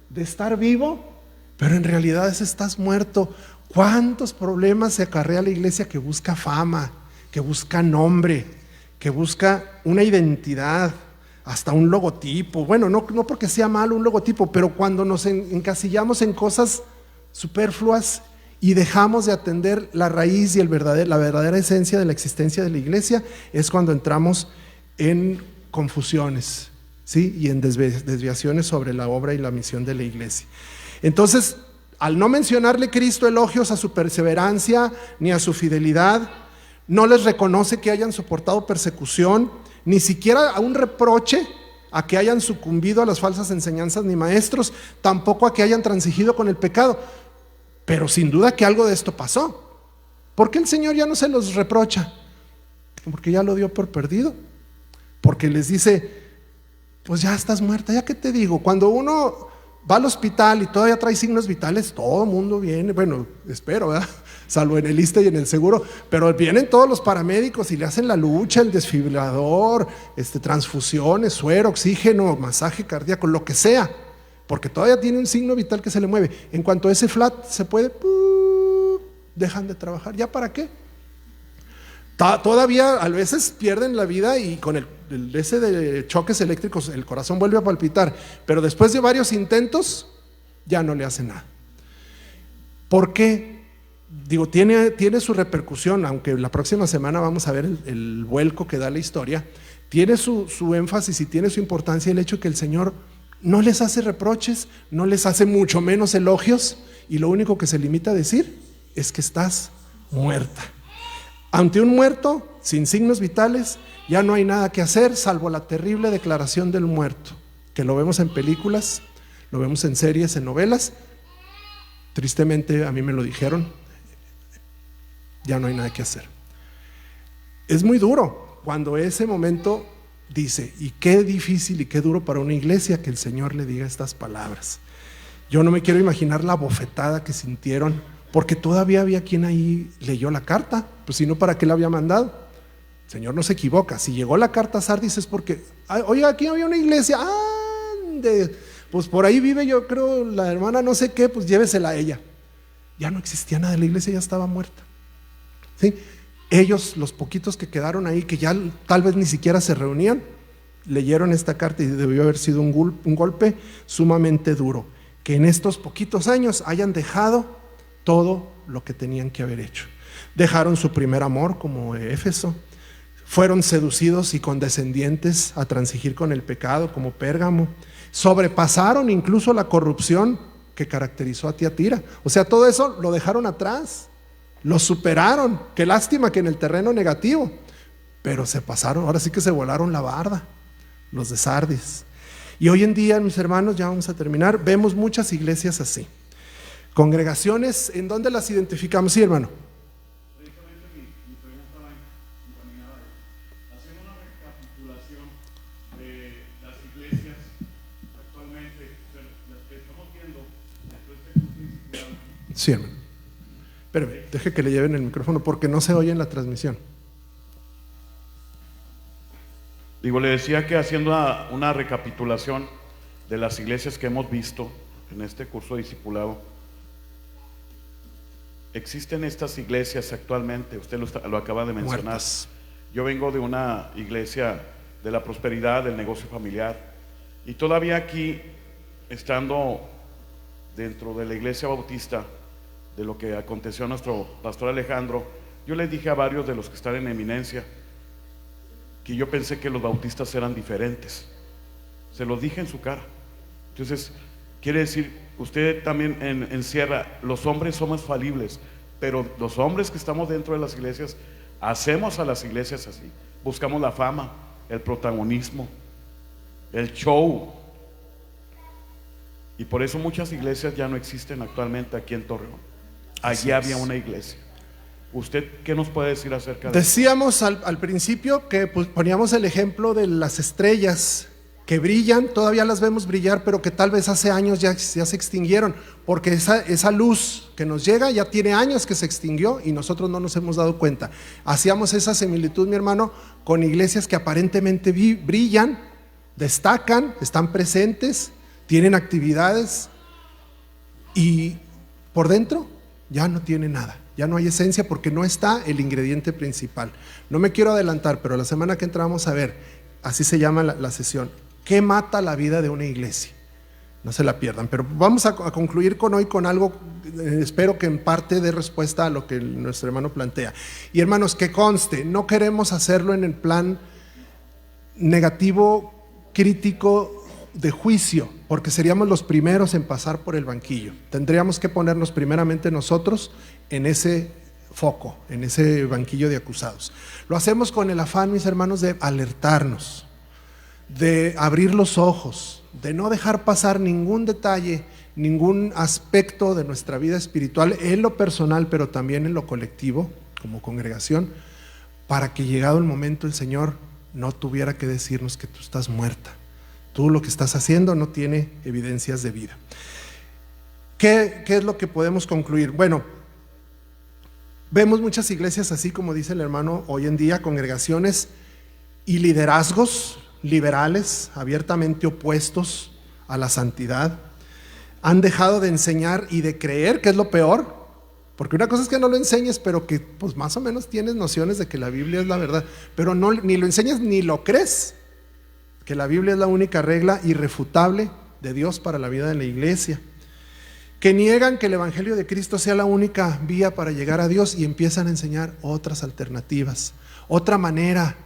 A: de estar vivo, pero en realidad estás muerto. ¿Cuántos problemas se acarrea la iglesia que busca fama, que busca nombre, que busca una identidad, hasta un logotipo? Bueno, no porque sea malo un logotipo, pero cuando nos encasillamos en cosas superfluas y dejamos de atender la raíz y la verdadera esencia de la existencia de la iglesia, es cuando entramos en confusiones, ¿sí? Y en desviaciones sobre la obra y la misión de la iglesia. Entonces, al no mencionarle Cristo elogios a su perseverancia ni a su fidelidad, no les reconoce que hayan soportado persecución, ni siquiera a un reproche a que hayan sucumbido a las falsas enseñanzas ni maestros, tampoco a que hayan transigido con el pecado. Pero sin duda que algo de esto pasó. ¿Por qué el Señor ya no se los reprocha? Porque ya lo dio por perdido. Porque les dice: pues ya estás muerta, ¿ya qué te digo? Cuando uno va al hospital y todavía trae signos vitales, todo el mundo viene, bueno, espero, ¿verdad? Salvo en el ISSSTE y en el seguro, pero vienen todos los paramédicos y le hacen la lucha, el desfibrilador, transfusiones, suero, oxígeno, masaje cardíaco, lo que sea, porque todavía tiene un signo vital que se le mueve. En cuanto ese flat se puede, dejan de trabajar. ¿Ya para qué? Todavía a veces pierden la vida y con ese de choques eléctricos el corazón vuelve a palpitar, pero después de varios intentos ya no le hace nada. ¿Por qué? Digo, tiene su repercusión, aunque la próxima semana vamos a ver el vuelco que da la historia. Tiene su énfasis y tiene su importancia el hecho que el Señor no les hace reproches, no les hace mucho menos elogios, y lo único que se limita a decir es que estás muerta. Ante un muerto, sin signos vitales, ya no hay nada que hacer salvo la terrible declaración del muerto, que lo vemos en películas, lo vemos en series, en novelas. Tristemente a mí me lo dijeron, ya no hay nada que hacer. Es muy duro cuando ese momento dice, y qué difícil y qué duro para una iglesia que el Señor le diga estas palabras. Yo no me quiero imaginar la bofetada que sintieron, porque todavía había quien ahí leyó la carta, pues si no, ¿para qué la había mandado? El Señor no se equivoca. Si llegó la carta a Sardis es porque, oiga, aquí había una iglesia, pues por ahí vive, yo creo, la hermana no sé qué, pues llévesela a ella. Ya no existía nada, la iglesia ya estaba muerta. ¿Sí? Ellos, los poquitos que quedaron ahí, que ya tal vez ni siquiera se reunían, leyeron esta carta y debió haber sido un golpe sumamente duro. Que en estos poquitos años hayan dejado todo lo que tenían que haber hecho. Dejaron su primer amor como Éfeso, fueron seducidos y condescendientes a transigir con el pecado como Pérgamo, sobrepasaron incluso la corrupción que caracterizó a Tiatira. O sea, todo eso lo dejaron atrás, lo superaron. Qué lástima que en el terreno negativo, pero se pasaron, ahora sí que se volaron la barda, los de Sardis. Y hoy en día, mis hermanos, ya vamos a terminar, vemos muchas iglesias así, congregaciones. ¿En dónde las identificamos? Sí, hermano.
B: Precisamente mi pregunta va encaminada a hacer una recapitulación de las iglesias actualmente, las que estamos viendo dentro de este curso discipulado.
A: Sí, hermano. Espérame, deje que le lleven el micrófono porque no se oye en la transmisión.
B: Digo, le decía que haciendo una recapitulación de las iglesias que hemos visto en este curso discipulado, existen estas iglesias actualmente, usted lo acaba de mencionar.
A: Muertas.
B: Yo vengo de una iglesia de la prosperidad, del negocio familiar, y todavía aquí, estando dentro de la iglesia bautista, de lo que aconteció a nuestro pastor Alejandro, yo les dije a varios de los que están en eminencia que yo pensé que los bautistas eran diferentes. Se los dije en su cara. Entonces, quiere decir, usted también encierra, los hombres somos falibles, pero los hombres que estamos dentro de las iglesias, hacemos a las iglesias así. Buscamos la fama, el protagonismo, el show. Y por eso muchas iglesias ya no existen actualmente aquí en Torreón. Allí había una iglesia. ¿Usted qué nos puede decir acerca de eso?
A: Decíamos al principio que pues, poníamos el ejemplo de las estrellas que brillan, todavía las vemos brillar, pero que tal vez hace años ya se extinguieron, porque esa luz que nos llega ya tiene años que se extinguió y nosotros no nos hemos dado cuenta. Hacíamos esa similitud, mi hermano, con iglesias que aparentemente brillan, destacan, están presentes, tienen actividades y por dentro ya no tiene nada. Ya no hay esencia porque no está el ingrediente principal. No me quiero adelantar, pero la semana que entra vamos a ver, así se llama la sesión, ¿qué mata la vida de una iglesia? No se la pierdan, pero vamos a concluir hoy con algo, espero que en parte dé respuesta a lo que nuestro hermano plantea. Y hermanos, que conste, no queremos hacerlo en el plan negativo, crítico, de juicio, porque seríamos los primeros en pasar por el banquillo. Tendríamos que ponernos primeramente nosotros en ese foco, en ese banquillo de acusados. Lo hacemos con el afán, mis hermanos, de alertarnos, de abrir los ojos, de no dejar pasar ningún detalle, ningún aspecto de nuestra vida espiritual, en lo personal, pero también en lo colectivo, como congregación, para que llegado el momento el Señor no tuviera que decirnos que tú estás muerta. Tú lo que estás haciendo no tiene evidencias de vida. ¿Qué es lo que podemos concluir? Bueno, vemos muchas iglesias así como dice el hermano hoy en día, congregaciones y liderazgos liberales abiertamente opuestos a la santidad. Han dejado de enseñar y de creer, que es lo peor, porque una cosa es que no lo enseñes, pero que pues más o menos tienes nociones de que la Biblia es la verdad, pero no, ni lo enseñas ni lo crees, que la Biblia es la única regla irrefutable de Dios para la vida de la iglesia, que niegan que el Evangelio de Cristo sea la única vía para llegar a Dios y empiezan a enseñar otras alternativas, otra manera,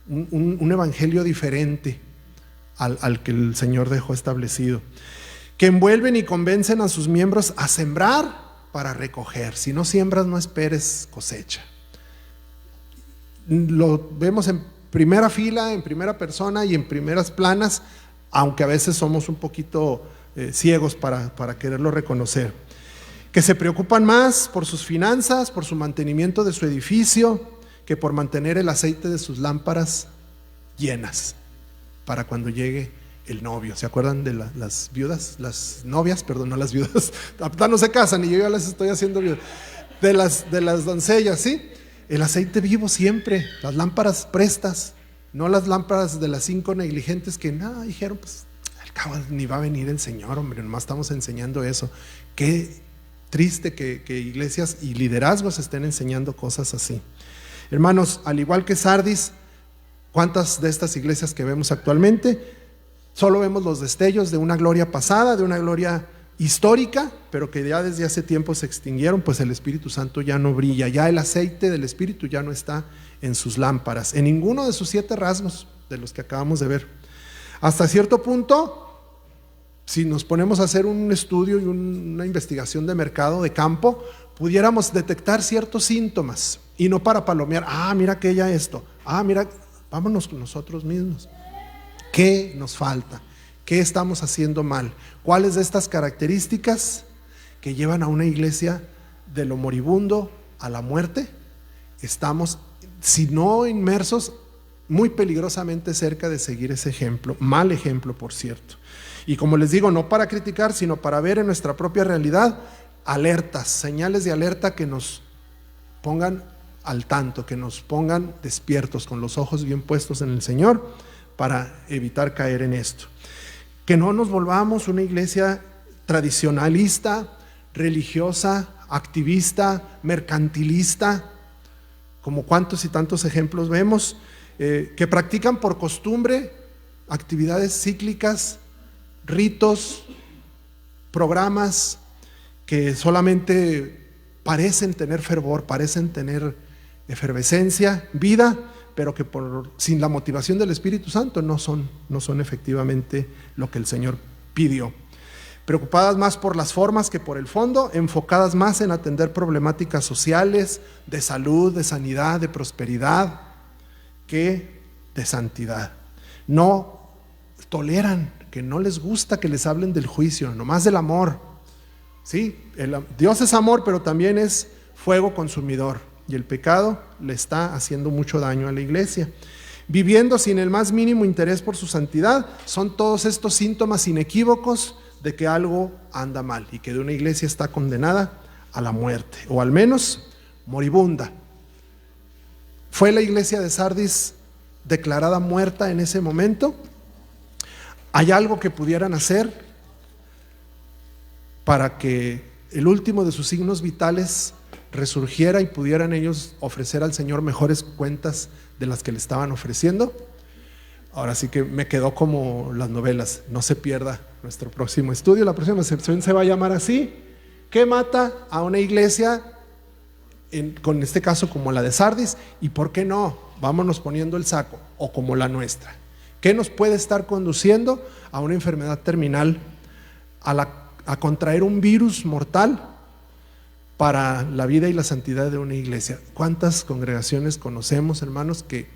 A: un evangelio diferente al que el Señor dejó establecido, que envuelven y convencen a sus miembros a sembrar para recoger. Si no siembras, no esperes cosecha. Lo vemos en primera fila, en primera persona y en primeras planas, aunque a veces somos un poquito ciegos para quererlo reconocer. Que se preocupan más por sus finanzas, por su mantenimiento de su edificio, que por mantener el aceite de sus lámparas llenas para cuando llegue el novio. ¿Se acuerdan de las viudas? Las novias, perdón, no las viudas. No se casan y yo ya las estoy haciendo viudas. De las doncellas, ¿sí? El aceite vivo siempre, las lámparas prestas, no las lámparas de las 5 negligentes que nada dijeron, pues al cabo ni va a venir el Señor, hombre, nomás estamos enseñando eso. Qué triste que iglesias y liderazgos estén enseñando cosas así. Hermanos, al igual que Sardis, ¿cuántas de estas iglesias que vemos actualmente? Solo vemos los destellos de una gloria pasada, de una gloria histórica, pero que ya desde hace tiempo se extinguieron, pues el Espíritu Santo ya no brilla, ya el aceite del Espíritu ya no está en sus lámparas, en ninguno de sus 7 rasgos de los que acabamos de ver. Hasta cierto punto, si nos ponemos a hacer un estudio y una investigación de mercado, de campo, pudiéramos detectar ciertos síntomas, y no para palomear, mira aquella esto, mira, vámonos con nosotros mismos. ¿Qué nos falta? ¿Qué estamos haciendo mal? ¿Cuáles de estas características que llevan a una iglesia de lo moribundo a la muerte? Estamos, si no inmersos, muy peligrosamente cerca de seguir ese ejemplo, mal ejemplo, por cierto. Y como les digo, no para criticar, sino para ver en nuestra propia realidad alertas, señales de alerta que nos pongan al tanto, que nos pongan despiertos, con los ojos bien puestos en el Señor, para evitar caer en esto. Que no nos volvamos una iglesia tradicionalista, religiosa, activista, mercantilista, como cuantos y tantos ejemplos vemos, que practican por costumbre actividades cíclicas, ritos, programas que solamente parecen tener fervor, parecen tener efervescencia, vida, pero que sin la motivación del Espíritu Santo no son efectivamente lo que el Señor pidió. Preocupadas más por las formas que por el fondo, enfocadas más en atender problemáticas sociales, de salud, de sanidad, de prosperidad, que de santidad. No toleran, que no les gusta que les hablen del juicio, nomás del amor. ¿Sí? Dios es amor, pero también es fuego consumidor. Y el pecado le está haciendo mucho daño a la iglesia. Viviendo sin el más mínimo interés por su santidad, son todos estos síntomas inequívocos de que algo anda mal y que de una iglesia está condenada a la muerte, o al menos moribunda. ¿Fue la iglesia de Sardis declarada muerta en ese momento? ¿Hay algo que pudieran hacer para que el último de sus signos vitales resurgiera y pudieran ellos ofrecer al Señor mejores cuentas de las que le estaban ofreciendo? Ahora sí que me quedó como las novelas. No se pierda nuestro próximo estudio. La próxima sección se va a llamar así: ¿qué mata a una iglesia? Con este caso como la de Sardis, y por qué no, vámonos poniendo el saco, o como la nuestra. ¿Qué nos puede estar conduciendo a una enfermedad terminal, a contraer un virus mortal para la vida y la santidad de una iglesia? ¿Cuántas congregaciones conocemos, hermanos, que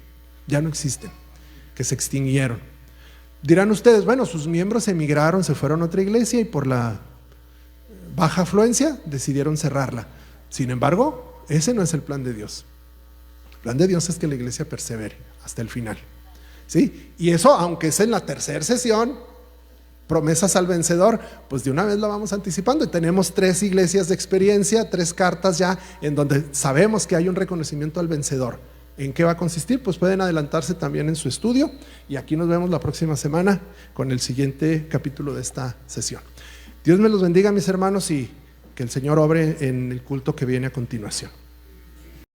A: ya no existen, que se extinguieron? Dirán ustedes, bueno, sus miembros emigraron, se fueron a otra iglesia y por la baja afluencia decidieron cerrarla. Sin embargo, ese no es el plan de Dios. El plan de Dios es que la iglesia persevere hasta el final, ¿sí? Y eso, aunque es en la tercera sesión, promesas al vencedor, pues de una vez lo vamos anticipando, y tenemos 3 iglesias de experiencia, 3 cartas ya en donde sabemos que hay un reconocimiento al vencedor. ¿En qué va a consistir? Pues pueden adelantarse también en su estudio, y aquí nos vemos la próxima semana con el siguiente capítulo de esta sesión. Dios me los bendiga, mis hermanos, y que el Señor obre en el culto que viene a continuación.